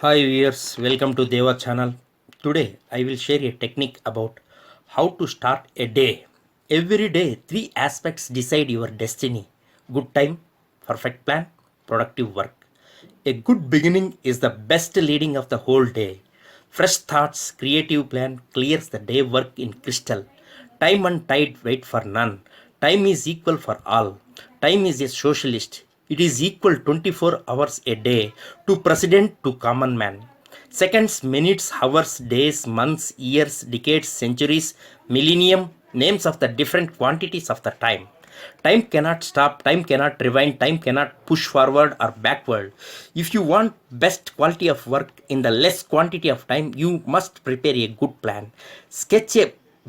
Hi viewers, welcome to Deva channel. Today I will share a technique about how to start a day. Every day, three aspects decide your destiny: good time, perfect plan, productive work. A good beginning is the best leading of the whole day. Fresh thoughts, creative plan clears the day work in crystal. Time and tide wait for none. Time is equal for all. Time is a socialist. It is equal 24 hours a day to president to common man. Seconds, minutes, hours, days, months, years, decades, centuries, millennium, names of the different quantities of the time. Time cannot stop, time cannot rewind, time cannot push forward or backward. If you want best quality of work in the less quantity of time, you must prepare a good plan.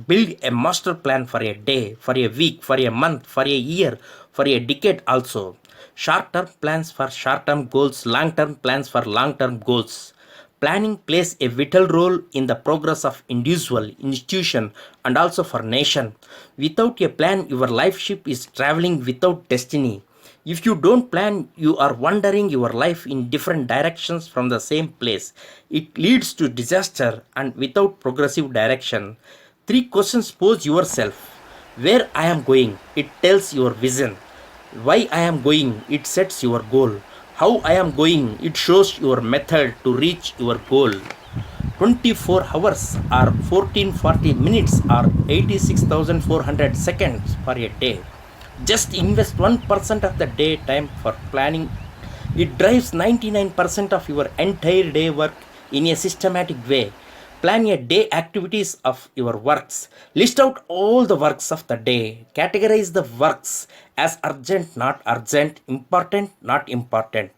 Build a master plan for a day, for a week, for a month, for a year, for a decade also. Short term plans for short term goals, long term plans for long term goals. Planning plays a vital role in the progress of individual, institution, and also for nation. Without a plan, your life ship is traveling without destiny. If you don't plan, you are wandering your life in different directions from the same place. It leads to disaster and without progressive direction. Three questions pose yourself. Where I am going, it tells your vision. Why I am going, it sets your goal. How I am going, it shows your method to reach your goal. 24 hours or 1440 minutes or 86,400 seconds for a day. Just invest 1% of the day time for planning. It drives 99% of your entire day work in a systematic way. Plan a day activities of your works. List out all the works of the day. Categorize the works as urgent, not urgent, important, not important.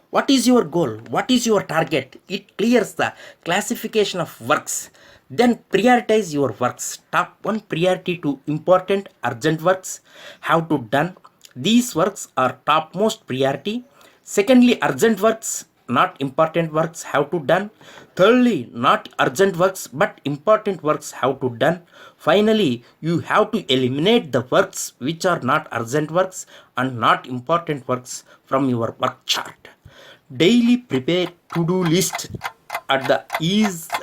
What is your goal? What is your target? It clears the classification of works. Then prioritize your works. Top one priority to important urgent works have to done. These works are topmost priority. Secondly, urgent works, not important works have to done. Thirdly, not urgent works but important works have to done. Finally, you have to eliminate the works which are not urgent works and not important works from your work chart. Daily prepare to-do list at the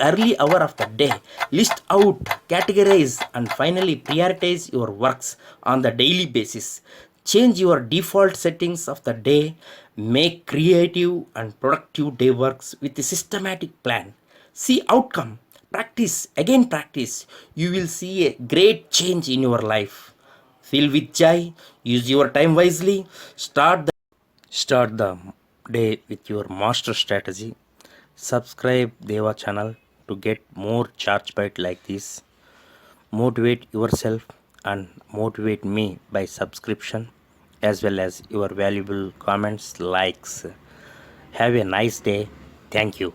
early hour of the day. List out, categorize, and finally prioritize your works on the daily basis. Change your default settings of the day. Make creative and productive day works with a systematic plan. See outcome. Practice, again practice. You will see a great change in your life. Fill with joy. Use your time wisely. Start the day with your master strategy. Subscribe Deva channel to get more charge bite like this. Motivate yourself and motivate me by subscription as well as your valuable comments, likes. Have a nice day. Thank you.